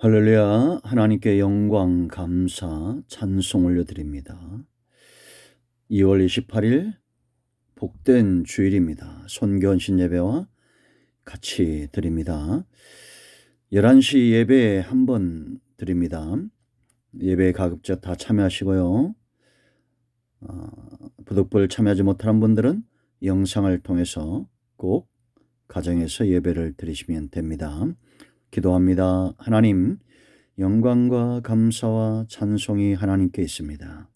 할렐루야. 하나님께 영광, 감사, 찬송 올려드립니다. 2월 28일 복된 주일입니다. 손교헌신 예배와 같이 드립니다. 11시 예배 한번 드립니다. 예배 가급적 다 참여하시고요. 부득불 참여하지 못하는 분들은 영상을 통해서 꼭 가정에서 예배를 드리시면 됩니다. 기도합니다. 하나님, 영광과 감사와 찬송이 하나님께 있습니다.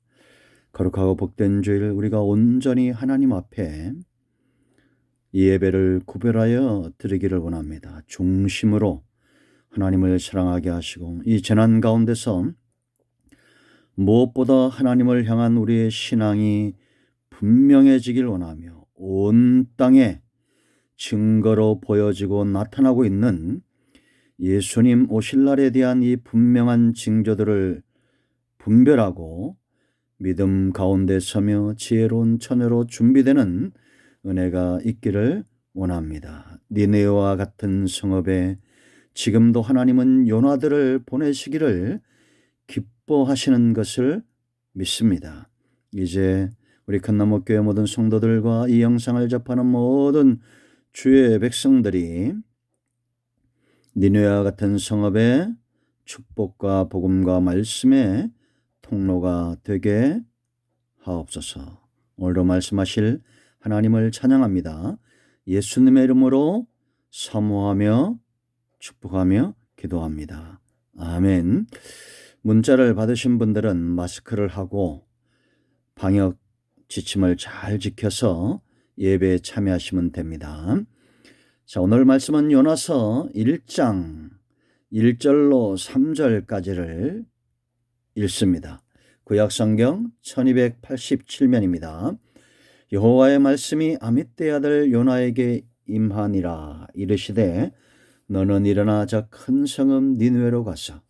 거룩하고 복된 주일 우리가 온전히 하나님 앞에 이 예배를 구별하여 드리기를 원합니다. 중심으로 하나님을 사랑하게 하시고 이 재난 가운데서 무엇보다 하나님을 향한 우리의 신앙이 분명해지길 원하며 온 땅에 증거로 보여지고 나타나고 있는 예수님 오실 날에 대한 이 분명한 징조들을 분별하고 믿음 가운데 서며 지혜로운 처녀로 준비되는 은혜가 있기를 원합니다. 니느웨와 같은 성읍에 지금도 하나님은 요나들을 보내시기를 기뻐하시는 것을 믿습니다. 이제 우리 큰나무교회 모든 성도들과 이 영상을 접하는 모든 주의 백성들이 니느웨와 같은 성읍의 축복과 복음과 말씀의 통로가 되게 하옵소서. 오늘도 말씀하실 하나님을 찬양합니다. 예수님의 이름으로 사모하며 축복하며 기도합니다. 아멘. 문자를 받으신 분들은 마스크를 하고 방역 지침을 잘 지켜서 예배에 참여하시면 됩니다. 자, 오늘 말씀은 요나서 1장 1절로 3절까지를 읽습니다. 구약성경 1287면입니다. 여호와의 말씀이 아미떼 아들 요나에게 임하니라. 이르시되 너는 일어나 저 큰 성읍 니느웨로 가서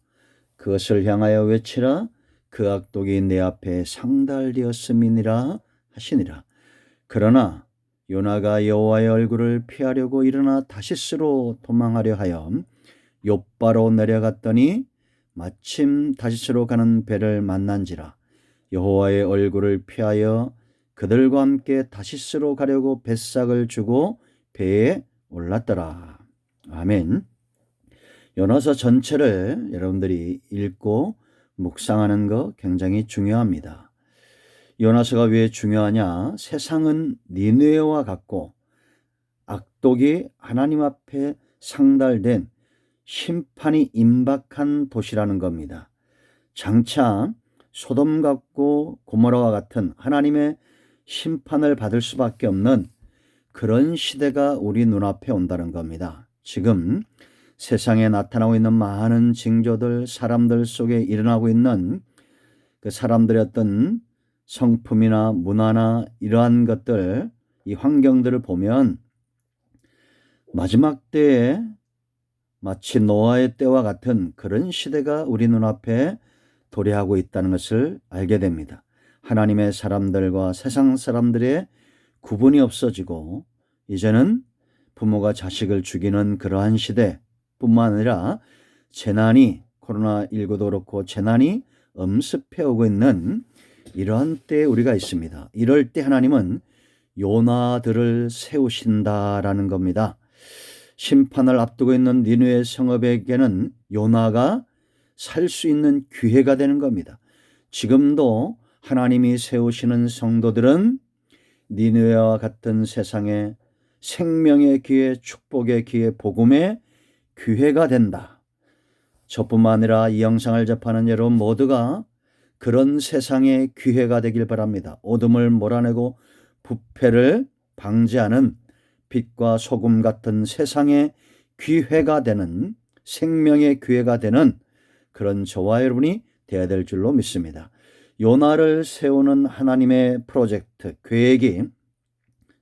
그것을 향하여 외치라. 그 악독이 내 앞에 상달되었음이니라 하시니라. 그러나 요나가 여호와의 얼굴을 피하려고 일어나 다시스로 도망하려 하여 욥바로 내려갔더니 마침 다시스로 가는 배를 만난지라. 여호와의 얼굴을 피하여 그들과 함께 다시스로 가려고 뱃삭을 주고 배에 올랐더라. 아멘. 요나서 전체를 여러분들이 읽고 묵상하는 거 굉장히 중요합니다. 요나서가 왜 중요하냐? 세상은 니느웨와 같고 악독이 하나님 앞에 상달된 심판이 임박한 도시라는 겁니다. 장차 소돔 같고 고모라와 같은 하나님의 심판을 받을 수밖에 없는 그런 시대가 우리 눈앞에 온다는 겁니다. 지금 세상에 나타나고 있는 많은 징조들, 사람들 속에 일어나고 있는 그 사람들의 어떤 성품이나 문화나 이러한 것들, 이 환경들을 보면 마지막 때에 마치 노아의 때와 같은 그런 시대가 우리 눈앞에 도래하고 있다는 것을 알게 됩니다. 하나님의 사람들과 세상 사람들의 구분이 없어지고 이제는 부모가 자식을 죽이는 그러한 시대뿐만 아니라 재난이 코로나19도 그렇고 재난이 엄습해오고 있는 이러한 때에 우리가 있습니다. 이럴 때 하나님은 요나들을 세우신다라는 겁니다. 심판을 앞두고 있는 니느웨 성읍에게는 요나가 살 수 있는 기회가 되는 겁니다. 지금도 하나님이 세우시는 성도들은 니느웨와 같은 세상에 생명의 기회, 축복의 기회, 복음의 기회가 된다. 저뿐만 아니라 이 영상을 접하는 여러분 모두가 그런 세상의 기회가 되길 바랍니다. 어둠을 몰아내고 부패를 방지하는 빛과 소금 같은 세상의 기회가 되는 생명의 기회가 되는 그런 저와 여러분이 되어야 될 줄로 믿습니다. 요나를 세우는 하나님의 프로젝트, 계획이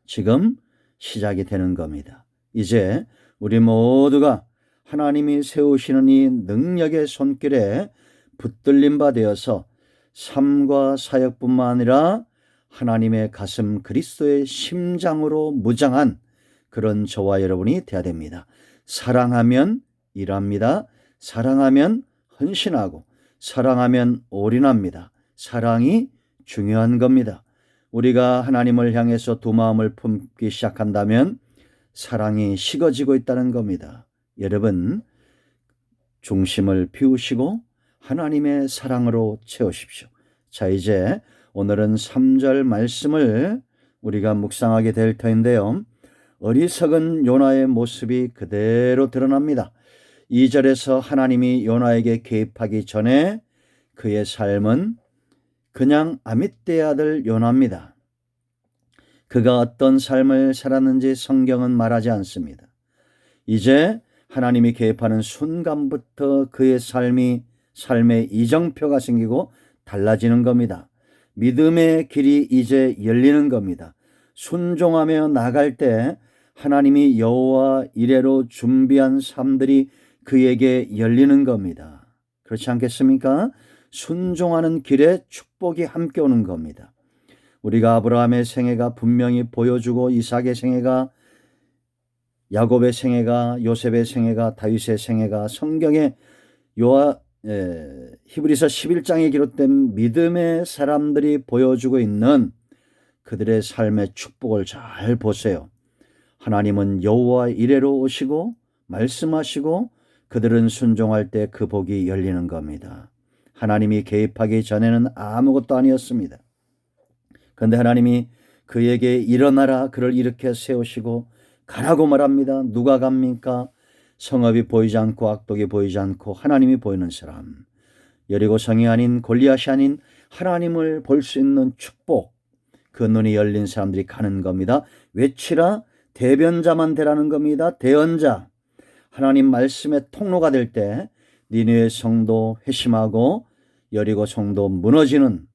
지금 시작이 되는 겁니다. 이제 우리 모두가 하나님이 세우시는 이 능력의 손길에 붙들림 바 되어서 삶과 사역뿐만 아니라 하나님의 가슴 그리스도의 심장으로 무장한 그런 저와 여러분이 되어야 됩니다. 사랑하면 일합니다. 사랑하면 헌신하고 사랑하면 올인합니다. 사랑이 중요한 겁니다. 우리가 하나님을 향해서 두 마음을 품기 시작한다면 사랑이 식어지고 있다는 겁니다. 여러분, 중심을 비우시고 하나님의 사랑으로 채우십시오. 자, 이제 오늘은 3절 말씀을 우리가 묵상하게 될 터인데요. 어리석은 요나의 모습이 그대로 드러납니다. 2절에서 하나님이 요나에게 개입하기 전에 그의 삶은 그냥 아mit떼의 아들 요나입니다. 그가 어떤 삶을 살았는지 성경은 말하지 않습니다. 이제 하나님이 개입하는 순간부터 그의 삶의 이정표가 생기고 달라지는 겁니다. 믿음의 길이 이제 열리는 겁니다. 순종하며 나갈 때 하나님이 여호와 이레로 준비한 삶들이 그에게 열리는 겁니다. 그렇지 않겠습니까? 순종하는 길에 축복이 함께 오는 겁니다. 우리가 아브라함의 생애가 분명히 보여주고 이삭의 생애가, 야곱의 생애가, 요셉의 생애가, 다윗의 생애가 성경에 히브리서 11장에 기록된 믿음의 사람들이 보여주고 있는 그들의 삶의 축복을 잘 보세요. 하나님은 여호와 이레로 오시고 말씀하시고 그들은 순종할 때 그 복이 열리는 겁니다. 하나님이 개입하기 전에는 아무것도 아니었습니다. 그런데 하나님이 그에게 일어나라, 그를 일으켜 세우시고 가라고 말합니다. 누가 갑니까? 성읍이 보이지 않고 악독이 보이지 않고 하나님이 보이는 사람, 여리고성이 아닌 골리앗이 아닌 하나님을 볼 수 있는 축복, 그 눈이 열린 사람들이 가는 겁니다. 외치라, 대변자만 되라는 겁니다. 대언자, 하나님 말씀의 통로가 될 때 니느웨 성도 회심하고 여리고 성도 무너지는,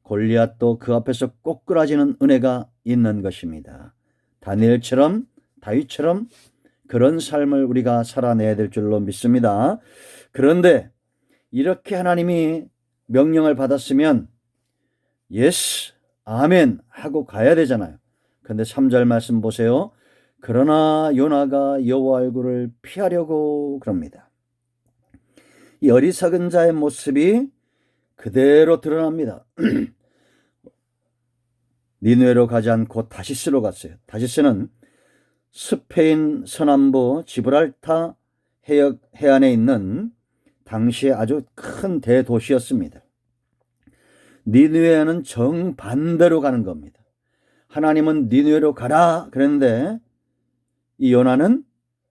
골리앗도 그 앞에서 꼬꾸라지는 은혜가 있는 것입니다. 다니엘처럼, 다윗처럼 그런 삶을 우리가 살아내야 될 줄로 믿습니다. 그런데 이렇게 하나님이 명령을 받았으면 예스, 아멘 하고 가야 되잖아요. 그런데 3절 말씀 보세요. 그러나 요나가 여호와 얼굴을 피하려고 그럽니다. 이 어리석은 자의 모습이 그대로 드러납니다. 니느웨로 가지 않고 다시스로 갔어요. 다시스는 스페인 서남부 지브랄타 해안에 있는 당시에 아주 큰 대도시였습니다. 니느웨는 정반대로 가는 겁니다. 하나님은 니느웨로 가라 그랬는데 이 요나는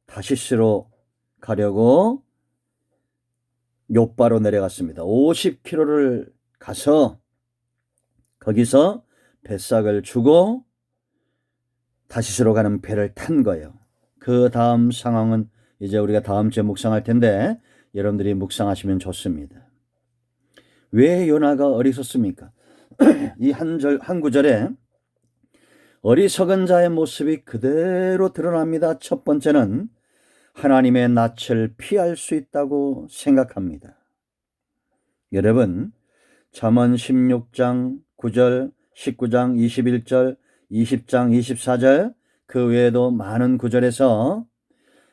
다시스로 가려고 욥바로 내려갔습니다. 50km를 가서 거기서 뱃삭을 주고 다시스로 가는 배를 탄 거예요. 그 다음 상황은 이제 우리가 다음 주에 묵상할 텐데 여러분들이 묵상하시면 좋습니다. 왜 요나가 어리석습니까? 이 한 구절에 어리석은 자의 모습이 그대로 드러납니다. 첫 번째는 하나님의 낯을 피할 수 있다고 생각합니다. 여러분, 잠언 16장 9절, 19장 21절, 20장 24절 그 외에도 많은 구절에서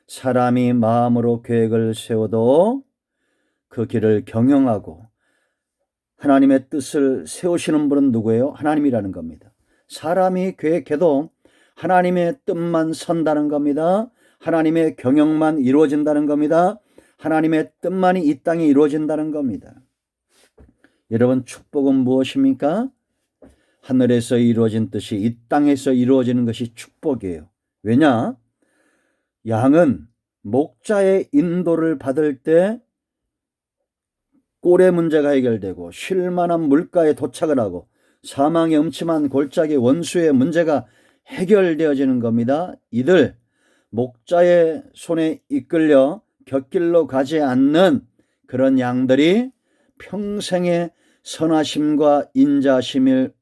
사람이 마음으로 계획을 세워도 그 길을 경영하고 하나님의 뜻을 세우시는 분은 누구예요? 하나님이라는 겁니다. 사람이 계획해도 하나님의 뜻만 선다는 겁니다. 하나님의 경영만 이루어진다는 겁니다. 하나님의 뜻만이 이 땅에 이루어진다는 겁니다. 여러분, 축복은 무엇입니까? 하늘에서 이루어진 뜻이 이 땅에서 이루어지는 것이 축복이에요. 왜냐? 양은 목자의 인도를 받을 때 꼴의 문제가 해결되고 쉴만한 물가에 도착을 하고 사망의 음침한 골짜기 원수의 문제가 해결되어지는 겁니다. 이들 목자의 손에 이끌려 곁길로 가지 않는 그런 양들이 평생의 선하심과 인자심을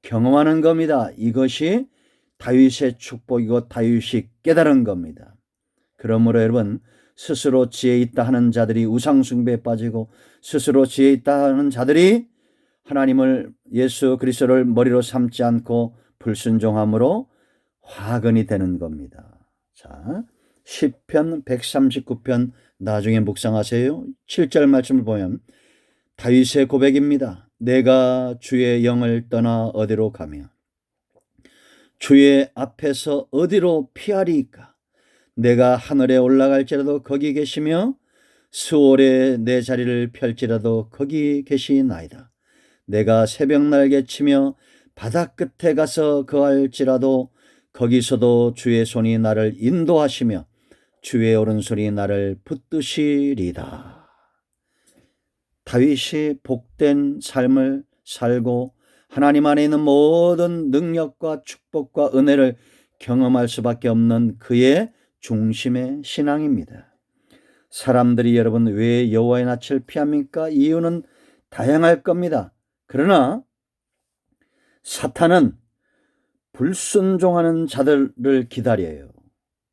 경험하는 겁니다. 이것이 다윗의 축복이고 다윗이 깨달은 겁니다. 그러므로 여러분, 스스로 지혜 있다 하는 자들이 우상숭배에 빠지고 스스로 지혜 있다 하는 자들이 하나님을, 예수 그리스도를 머리로 삼지 않고 불순종함으로 화근이 되는 겁니다. 자, 시편 139편 나중에 묵상하세요. 7절 말씀을 보면 다윗의 고백입니다. 내가 주의 영을 떠나 어디로 가며 주의 앞에서 어디로 피하리이까? 내가 하늘에 올라갈지라도 거기 계시며 수월에 내 자리를 펼지라도 거기 계시나이다. 내가 새벽 날개 치며 바다 끝에 가서 거할지라도 거기서도 주의 손이 나를 인도하시며 주의 오른손이 나를 붙드시리다. 다윗이 복된 삶을 살고 하나님 안에 있는 모든 능력과 축복과 은혜를 경험할 수밖에 없는 그의 중심의 신앙입니다. 사람들이 여러분 왜 여호와의 낯을 피합니까? 이유는 다양할 겁니다. 그러나 사탄은 불순종하는 자들을 기다려요.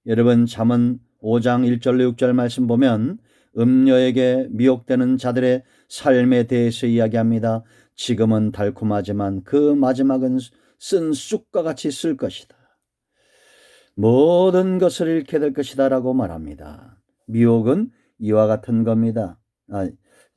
여러분 잠언 5장 1절로 6절 말씀 보면 음녀에게 미혹되는 자들의 삶에 대해서 이야기합니다. 지금은 달콤하지만 그 마지막은 쓴 쑥과 같이 쓸 것이다. 모든 것을 잃게 될 것이다 라고 말합니다. 미혹은 이와 같은 겁니다.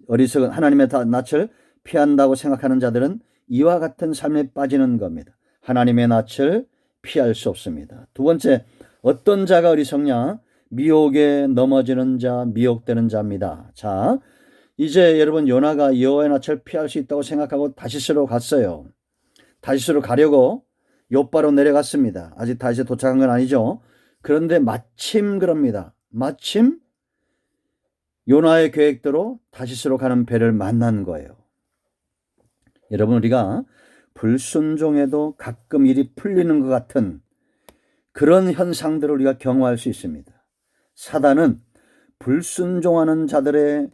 어리석은 하나님의 낯을 피한다고 생각하는 자들은 이와 같은 삶에 빠지는 겁니다. 하나님의 낯을 피할 수 없습니다. 두 번째, 어떤 자가 어리석냐? 미혹에 넘어지는 자, 미혹되는 자입니다. 자, 이제 여러분 요나가 여호와의 낯을 피할 수 있다고 생각하고 다시스로 갔어요. 다시스로 가려고 욥바로 내려갔습니다. 아직 다시에 도착한 건 아니죠. 그런데 마침 그럽니다. 마침 요나의 계획대로 다시스로 가는 배를 만난 거예요. 여러분 우리가 불순종에도 가끔 일이 풀리는 것 같은 그런 현상들을 우리가 경험할 수 있습니다. 사단은 불순종하는 자들의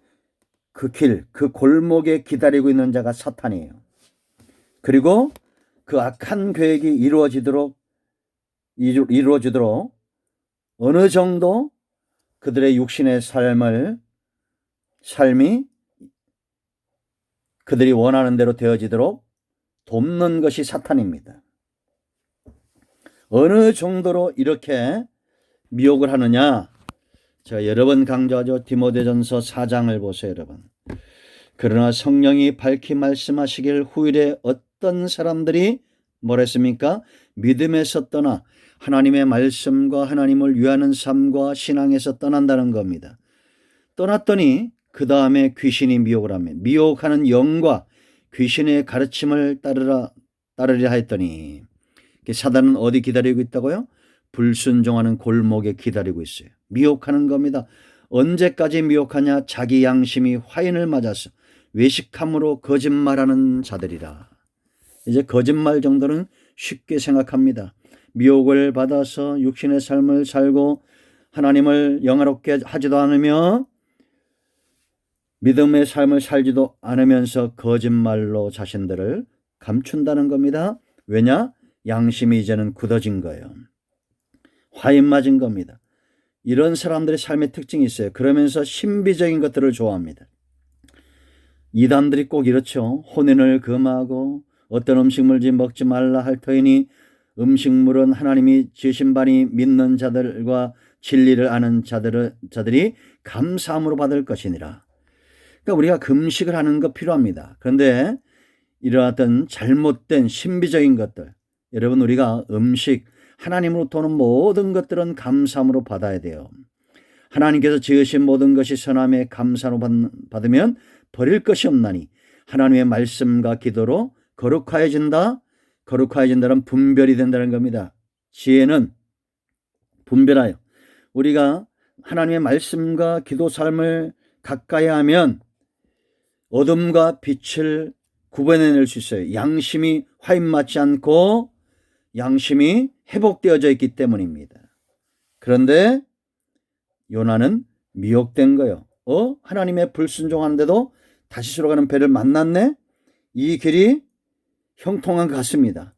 그 길, 그 골목에 기다리고 있는 자가 사탄이에요. 그리고 그 악한 계획이 이루어지도록 어느 정도 그들의 육신의 삶이 그들이 원하는 대로 되어지도록 돕는 것이 사탄입니다. 어느 정도로 이렇게 미혹을 하느냐? 제가 여러 번 강조하죠. 디모데전서 4장을 보세요, 여러분. 그러나 성령이 밝히 말씀하시길 후일에 어떤 사람들이 뭐랬습니까? 믿음에서 떠나 하나님의 말씀과 하나님을 위하는 삶과 신앙에서 떠난다는 겁니다. 떠났더니 그 다음에 귀신이 미혹을 하며 미혹하는 영과 귀신의 가르침을 따르려 했더니 사단은 어디 기다리고 있다고요? 불순종하는 골목에 기다리고 있어요. 미혹하는 겁니다. 언제까지 미혹하냐? 자기 양심이 화인을 맞아서 외식함으로 거짓말하는 자들이라. 이제 거짓말 정도는 쉽게 생각합니다. 미혹을 받아서 육신의 삶을 살고 하나님을 영화롭게 하지도 않으며 믿음의 삶을 살지도 않으면서 거짓말로 자신들을 감춘다는 겁니다. 왜냐? 양심이 이제는 굳어진 거예요. 화인 맞은 겁니다. 이런 사람들의 삶의 특징이 있어요. 그러면서 신비적인 것들을 좋아합니다. 이단들이 꼭 이렇죠. 혼인을 금하고 어떤 음식물지 먹지 말라 할 터이니 음식물은 하나님이 지으신 바니 믿는 자들과 진리를 아는 자들이 감사함으로 받을 것이니라. 그러니까 우리가 금식을 하는 거 필요합니다. 그런데 이러한 잘못된 신비적인 것들, 여러분 우리가 음식, 하나님으로부터 오는 모든 것들은 감사함으로 받아야 돼요. 하나님께서 지으신 모든 것이 선함에 감사로 받으면 버릴 것이 없나니 하나님의 말씀과 기도로 거룩하여진다. 거룩하여진다는 분별이 된다는 겁니다. 지혜는 분별하여 우리가 하나님의 말씀과 기도 삶을 가까이 하면 어둠과 빛을 구분해낼 수 있어요. 양심이 화인 맞지 않고 양심이 회복되어져 있기 때문입니다. 그런데 요나는 미혹된 거예요. 하나님의 불순종하는데도 다시스로 가는 배를 만났네? 이 길이 형통한 것 같습니다.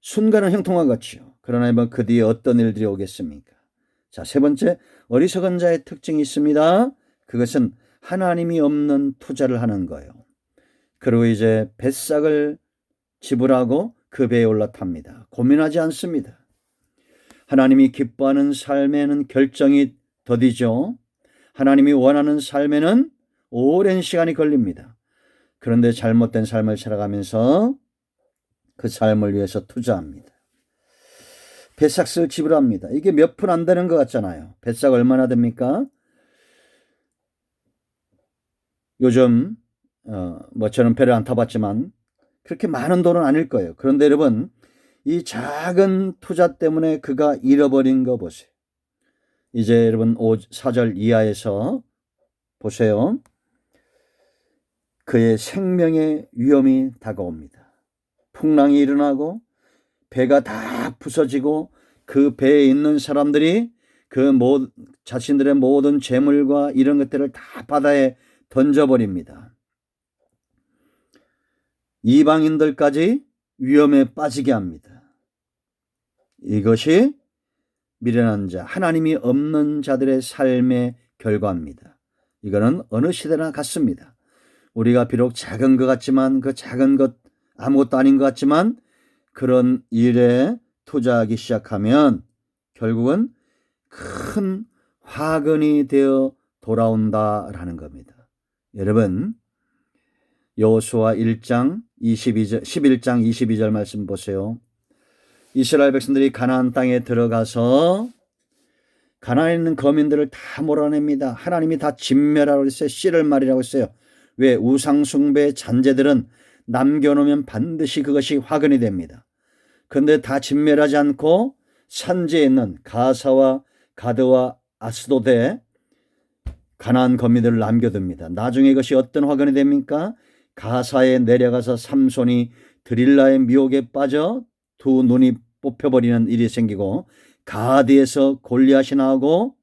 순간은 형통한 것 같지요. 그러나 그 뒤에 어떤 일들이 오겠습니까? 자, 세 번째, 어리석은 자의 특징이 있습니다. 그것은 하나님이 없는 투자를 하는 거예요. 그리고 이제 뱃삭을 지불하고 그 배에 올라탑니다. 고민하지 않습니다. 하나님이 기뻐하는 삶에는 결정이 더디죠. 하나님이 원하는 삶에는 오랜 시간이 걸립니다. 그런데 잘못된 삶을 살아가면서 그 삶을 위해서 투자합니다. 배삭스를 지불합니다. 이게 몇 푼 안 되는 것 같잖아요. 배삭 얼마나 됩니까? 요즘 저는 배를 안 타봤지만 그렇게 많은 돈은 아닐 거예요. 그런데 여러분, 이 작은 투자 때문에 그가 잃어버린 거 보세요. 이제 여러분 4절 이하에서 보세요. 그의 생명의 위험이 다가옵니다. 풍랑이 일어나고 배가 다 부서지고 그 배에 있는 사람들이 자신들의 모든 재물과 이런 것들을 다 바다에 던져버립니다. 이방인들까지 위험에 빠지게 합니다. 이것이 미련한 자, 하나님이 없는 자들의 삶의 결과입니다. 이거는 어느 시대나 같습니다. 우리가 비록 작은 것 같지만 그 작은 것 아무것도 아닌 것 같지만 그런 일에 투자하기 시작하면 결국은 큰 화근이 되어 돌아온다라는 겁니다. 여러분, 여호수아 1장 11장 22절 말씀 보세요. 이스라엘 백성들이 가나안 땅에 들어가서 가나안에 있는 거민들을 다 몰아냅니다. 하나님이 다 진멸하라고 했어요. 씨를 말이라고 했어요. 왜? 우상숭배 잔재들은 남겨놓으면 반드시 그것이 화근이 됩니다. 그런데 다 진멸하지 않고 산지에 있는 가사와 가드와 아스도데 가나안 거민들을 남겨둡니다. 나중에 이것이 어떤 화근이 됩니까? 가사에 내려가서 삼손이 드릴라의 미혹에 빠져 두 눈이 뽑혀버리는 일이 생기고 가드에서 골리앗이 나오고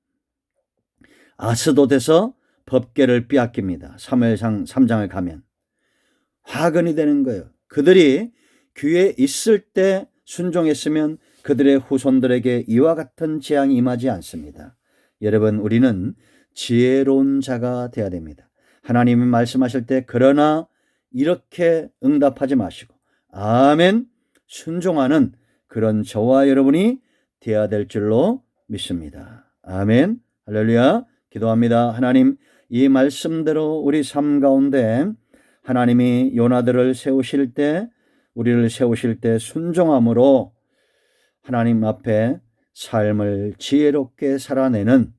아스돗에서 법궤를 빼앗깁니다. 사무엘상 3장을 가면 화근이 되는 거예요. 그들이 귀에 있을 때 순종했으면 그들의 후손들에게 이와 같은 재앙이 임하지 않습니다. 여러분, 우리는 지혜로운 자가 되어야 됩니다. 하나님이 말씀하실 때 그러나 이렇게 응답하지 마시고 아멘 순종하는 그런 저와 여러분이 되어야 될 줄로 믿습니다. 아멘. 할렐루야. 기도합니다. 하나님, 이 말씀대로 우리 삶 가운데 하나님이 요나들을 세우실 때 우리를 세우실 때 순종함으로 하나님 앞에 삶을 지혜롭게 살아내는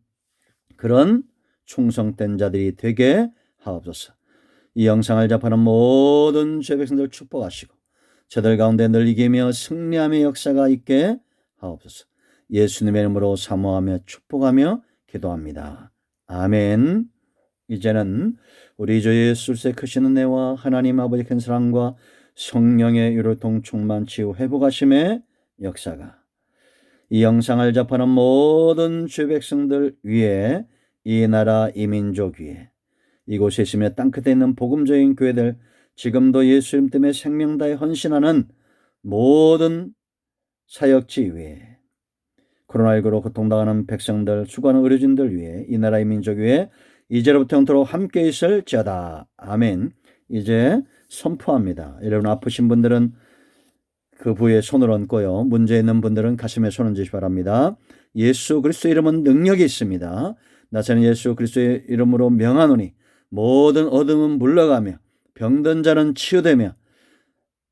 그런 충성된 자들이 되게 하옵소서. 이 영상을 접하는 모든 죄 백성들 축복하시고 저들 가운데 늘 이기며 승리함의 역사가 있게 하옵소서. 예수님의 이름으로 사모하며 축복하며 기도합니다. 아멘. 이제는 우리 주 예수의 크신 은혜와 하나님 아버지 큰 사랑과 성령의 유로통 충만치 회복하심의 역사가 이 영상을 접하는 모든 주 백성들 위에 이 나라 이 민족 위에 이곳에 있으며 땅끝에 있는 복음적인 교회들 지금도 예수 이름 때문에 생명 다해 헌신하는 모든 사역지 위에 코로나19로 고통당하는 백성들 수고하는 의료진들 위해 이 나라의 민족 위에 이제로부터 영토록 함께 있을지어다. 아멘. 이제 선포합니다. 여러분 아프신 분들은 그 부위에 손을 얹고요. 문제 있는 분들은 가슴에 손을 얹으시기 바랍니다. 예수 그리스도 이름은 능력이 있습니다. 나사렛 예수 그리스도의 이름으로 명하노니 모든 어둠은 물러가며 병든 자는 치유되며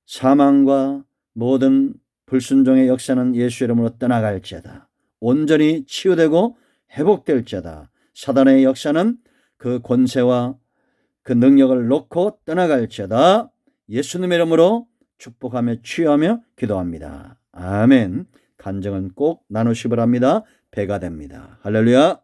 사망과 모든 불순종의 역사는 예수 이름으로 떠나갈지어다. 온전히 치유되고 회복될지어다. 사단의 역사는 그 권세와 그 능력을 놓고 떠나갈지어다. 예수님의 이름으로 축복하며 치유하며 기도합니다. 아멘. 간증은 꼭 나누시기 바랍니다. 배가 됩니다. 할렐루야.